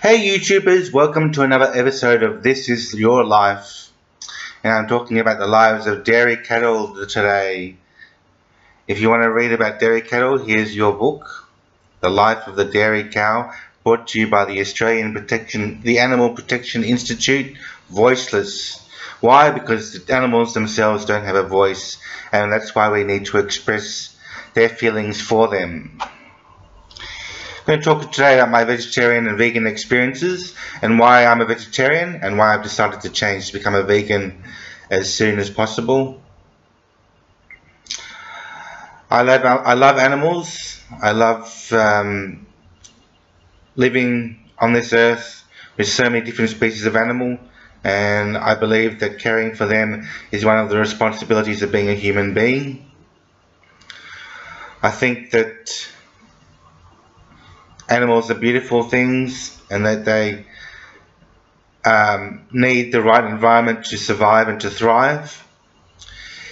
Hey YouTubers, welcome to another episode of This Is Your Life. And I'm talking about the lives of dairy cattle today. If you want to read about dairy cattle, here's your book, The Life of the Dairy Cow, brought to you by the Animal Protection Institute, Voiceless. Why? Because the animals themselves don't have a voice, and that's why we need to express their feelings for them. I'm going to talk today about my vegetarian and vegan experiences and why I'm a vegetarian and why I've decided to change to become a vegan as soon as possible. I love animals. I love living on this earth with so many different species of animal, and I believe that caring for them is one of the responsibilities of being a human being. I think that animals are beautiful things and that they need the right environment to survive and to thrive.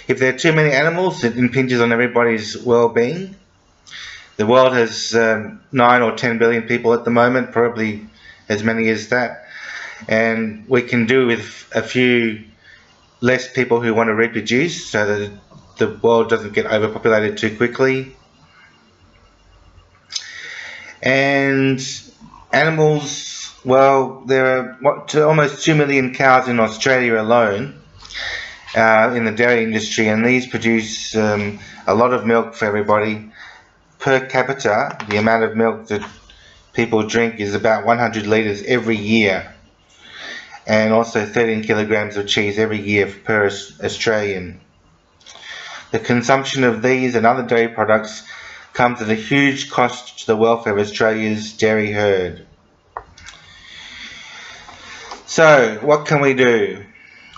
If there are too many animals, it impinges on everybody's well-being. The world has 9 or 10 billion people at the moment, probably as many as that, and we can do with a few less people who want to reproduce so that the world doesn't get overpopulated too quickly. And animals, well, there are almost 2 million cows in Australia alone in the dairy industry, and these produce a lot of milk for everybody. Per capita, the amount of milk that people drink is about 100 litres every year, and also 13 kilograms of cheese every year per Australian. The consumption of these and other dairy products comes at a huge cost to the welfare of Australia's dairy herd. So, what can we do?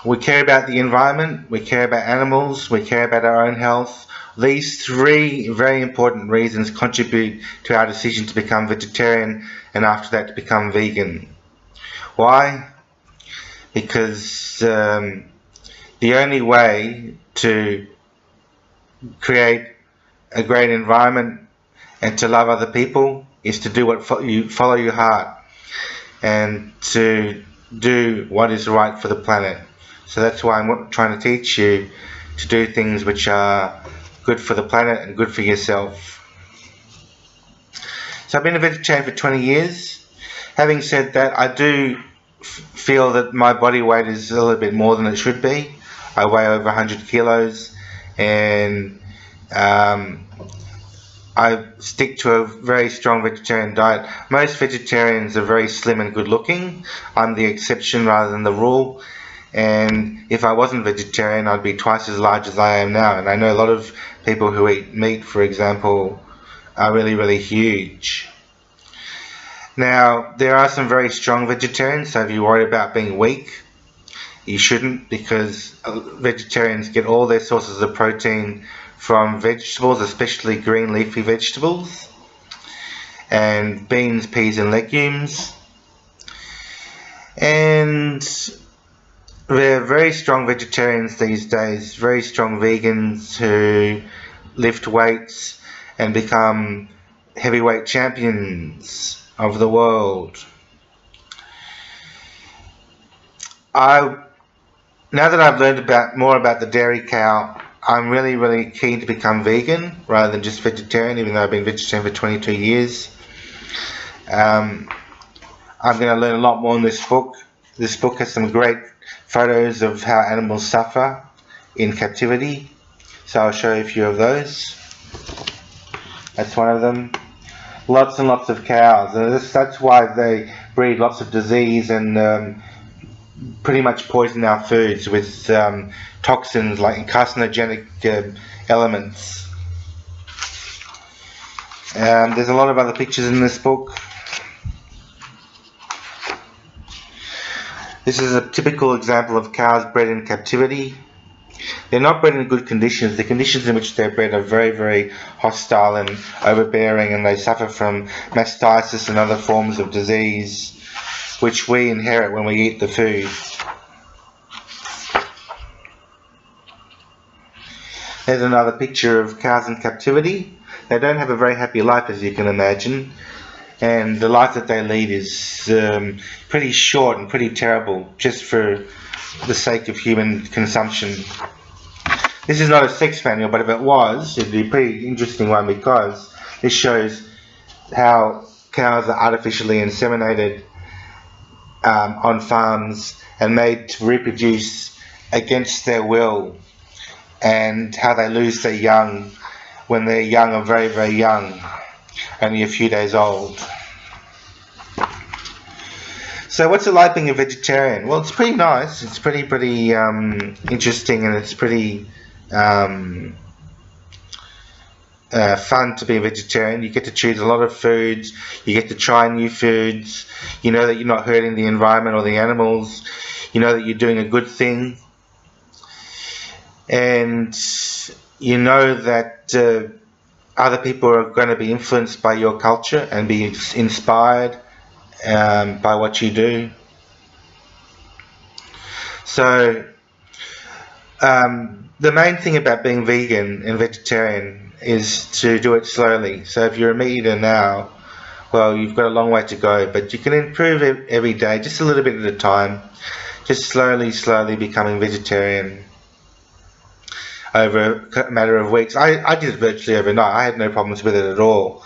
We care about the environment, we care about animals, we care about our own health. These three very important reasons contribute to our decision to become vegetarian and after that to become vegan. Why? Because the only way to create a great environment and to love other people is to do what follow your heart and to do what is right for the planet. So that's why I'm trying to teach you to do things which are good for the planet and good for yourself. So I've been a vegetarian for 20 years. Having said that, I do feel that my body weight is a little bit more than it should be. I weigh over 100 kilos, and I stick to a very strong vegetarian diet. Most vegetarians are very slim and good looking. I'm the exception rather than the rule. And if I wasn't vegetarian, I'd be twice as large as I am now. And I know a lot of people who eat meat, for example, are really, really huge. Now, there are some very strong vegetarians, so if you worry about being weak, you shouldn't, because vegetarians get all their sources of protein from vegetables, especially green leafy vegetables, and beans, peas and legumes. And there are very strong vegetarians these days, very strong vegans who lift weights and become heavyweight champions of the world. Now that I've learned more about the dairy cow, I'm really, really keen to become vegan rather than just vegetarian, even though I've been vegetarian for 22 years. I'm going to learn a lot more in this book. This book has some great photos of how animals suffer in captivity, so I'll show you a few of those. That's one of them. Lots and lots of cows, and that's why they breed lots of disease and pretty much poison our foods with toxins like carcinogenic elements. There's a lot of other pictures in this book. This is a typical example of cows bred in captivity. They're not bred in good conditions. The conditions in which they're bred are very, very hostile and overbearing, and they suffer from mastitis and other forms of disease which we inherit when we eat the food. There's another picture of cows in captivity. They don't have a very happy life, as you can imagine. and the life that they lead is pretty short and pretty terrible, just for the sake of human consumption. This is not a sex manual, but if it was, it'd be a pretty interesting one, because this shows how cows are artificially inseminated on farms and made to reproduce against their will, and how they lose their young when their young are very, very young, only a few days old. So what's it like being a vegetarian? Well, it's pretty nice. It's pretty interesting, and it's pretty fun to be a vegetarian. You get to choose a lot of foods. You get to try new foods. You know that you're not hurting the environment or the animals. You know that you're doing a good thing. And you know that other people are going to be influenced by your culture and be inspired by what you do. So the main thing about being vegan and vegetarian is to do it slowly. So if you're a meat eater now, well, you've got a long way to go, but you can improve it every day, just a little bit at a time, just slowly becoming vegetarian over a matter of weeks. I did it virtually overnight. I had no problems with it at all.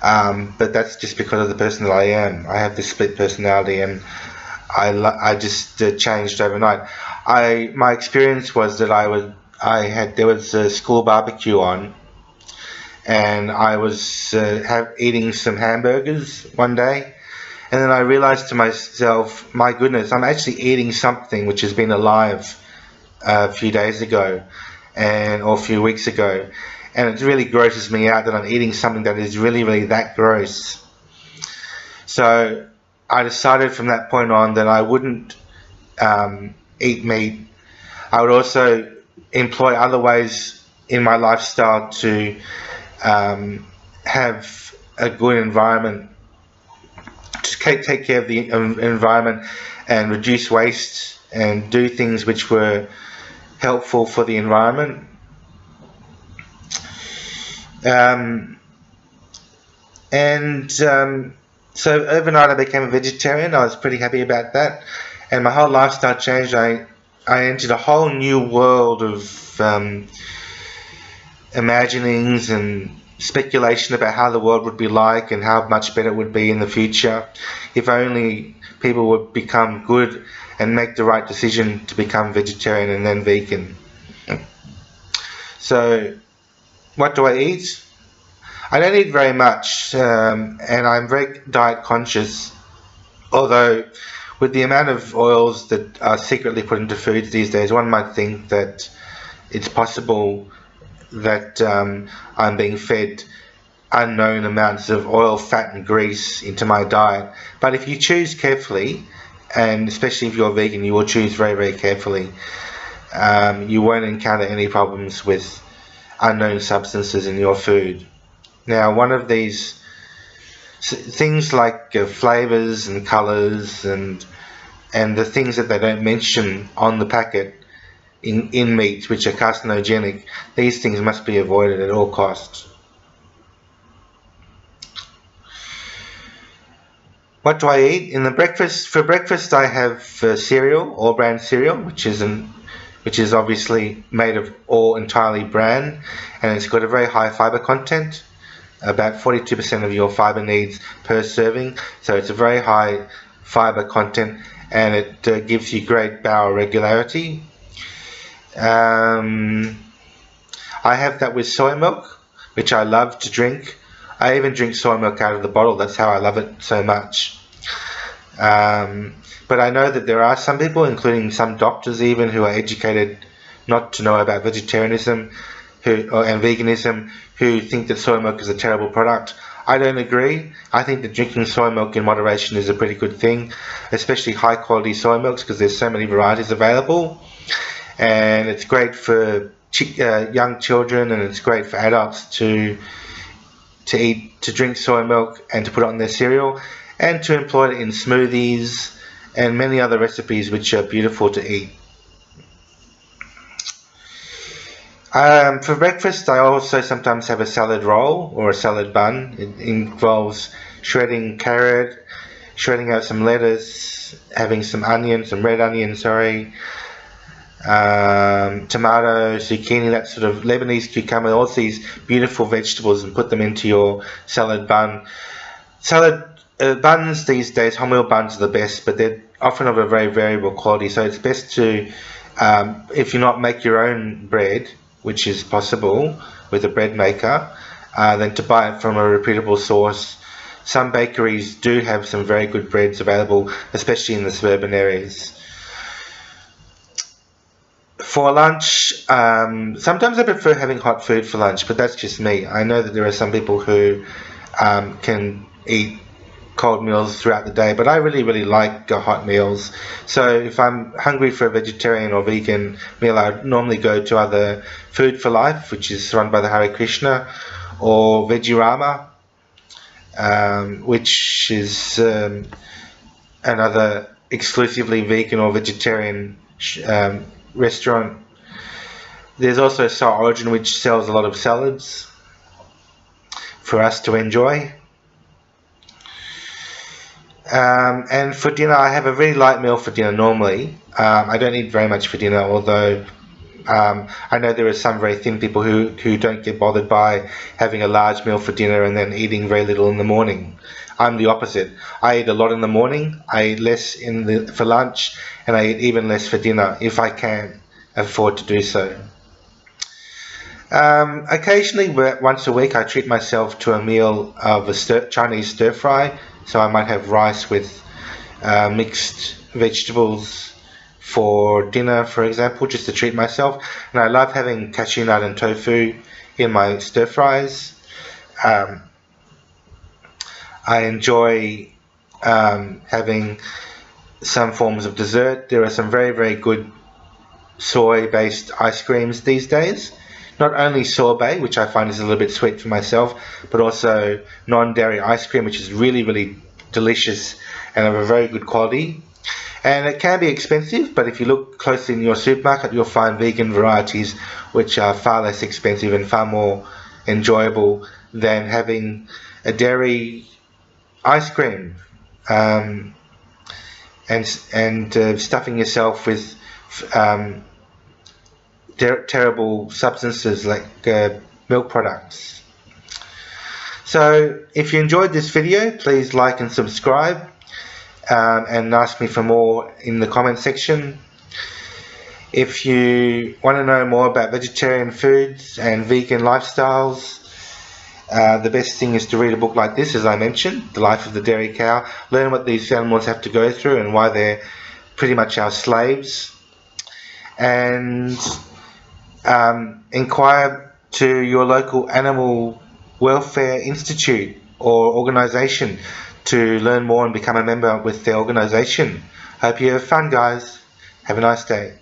But that's just because of the person that I am. I have this split personality, and I just changed overnight. My experience was that there was a school barbecue on, and I was eating some hamburgers one day, and then I realized to myself, my goodness, I'm actually eating something which has been alive a few days ago, or a few weeks ago. And it really grosses me out that I'm eating something that is really that gross. So I decided from that point on that I wouldn't eat meat. I would also employ other ways in my lifestyle to have a good environment, to take care of the environment and reduce waste and do things which were helpful for the environment. So overnight I became a vegetarian. I was pretty happy about that, and my whole lifestyle changed. I entered a whole new world of imaginings and speculation about how the world would be like and how much better it would be in the future if only people would become good and make the right decision to become vegetarian and then vegan. So what do I eat? I don't eat very much, and I'm very diet conscious, although with the amount of oils that are secretly put into foods these days, one might think that it's possible that I'm being fed unknown amounts of oil, fat and grease into my diet. But if you choose carefully, and especially if you're vegan, you will choose very carefully, you won't encounter any problems with unknown substances in your food. Now, one of these things like flavors and colors and the things that they don't mention on the packet in meats, which are carcinogenic, these things must be avoided at all costs. What do I eat? For breakfast I have cereal, all bran cereal, which is obviously made of all entirely bran, and it's got a very high fiber content, about 42% of your fiber needs per serving, so it's a very high fiber content, and it gives you great bowel regularity. I have that with soy milk, which I love to drink. I even drink soy milk out of the bottle. That's how I love it so much. But I know that there are some people, including some doctors even, who are educated not to know about vegetarianism and veganism, who think that soy milk is a terrible product. I don't agree. I think that drinking soy milk in moderation is a pretty good thing, especially high quality soy milks, because there's so many varieties available, and it's great for young children, and it's great for adults to drink soy milk and to put it on their cereal, and to employ it in smoothies and many other recipes which are beautiful to eat. For breakfast I also sometimes have a salad roll or a salad bun. It involves shredding carrot, shredding out some lettuce, having some onion, some red onion, sorry, tomato, zucchini, that sort of Lebanese cucumber, all these beautiful vegetables, and put them into your salad bun. Salad buns these days, wholemeal buns are the best, but they're often of a very variable quality, so it's best to, if you not make your own bread, which is possible with a bread maker, then to buy it from a reputable source. Some bakeries do have some very good breads available, especially in the suburban areas. For lunch, sometimes I prefer having hot food for lunch, but that's just me. I know that there are some people who can eat cold meals throughout the day, but I really like hot meals. So if I'm hungry for a vegetarian or vegan meal, I normally go to either Food for Life, which is run by the Hare Krishna, or Veggiarama, which is another exclusively vegan or vegetarian restaurant. There's also Soul Origin, which sells a lot of salads for us to enjoy. And for dinner, I have a very light meal for dinner normally. I don't eat very much for dinner, although I know there are some very thin people who don't get bothered by having a large meal for dinner and then eating very little in the morning. I'm the opposite. I eat a lot in the morning, I eat less for lunch, and I eat even less for dinner if I can afford to do so. Occasionally, once a week, I treat myself to a meal of a Chinese stir fry. So I might have rice with mixed vegetables for dinner, for example, just to treat myself. And I love having cashew nut and tofu in my stir fries. I enjoy having some forms of dessert. There are some very good soy-based ice creams these days. Not only sorbet, which I find is a little bit sweet for myself, but also non-dairy ice cream, which is really delicious and of a very good quality. And it can be expensive, but if you look closely in your supermarket, you'll find vegan varieties which are far less expensive and far more enjoyable than having a dairy ice cream and stuffing yourself with terrible substances like milk products. So if you enjoyed this video, please like and subscribe, and ask me for more in the comment section. If you want to know more about vegetarian foods and vegan lifestyles, the best thing is to read a book like this, as I mentioned, The Life of the Dairy Cow. Learn what these animals have to go through and why they're pretty much our slaves. And inquire to your local animal welfare institute or organization to learn more and become a member with their organization. Hope you have fun, guys. Have a nice day.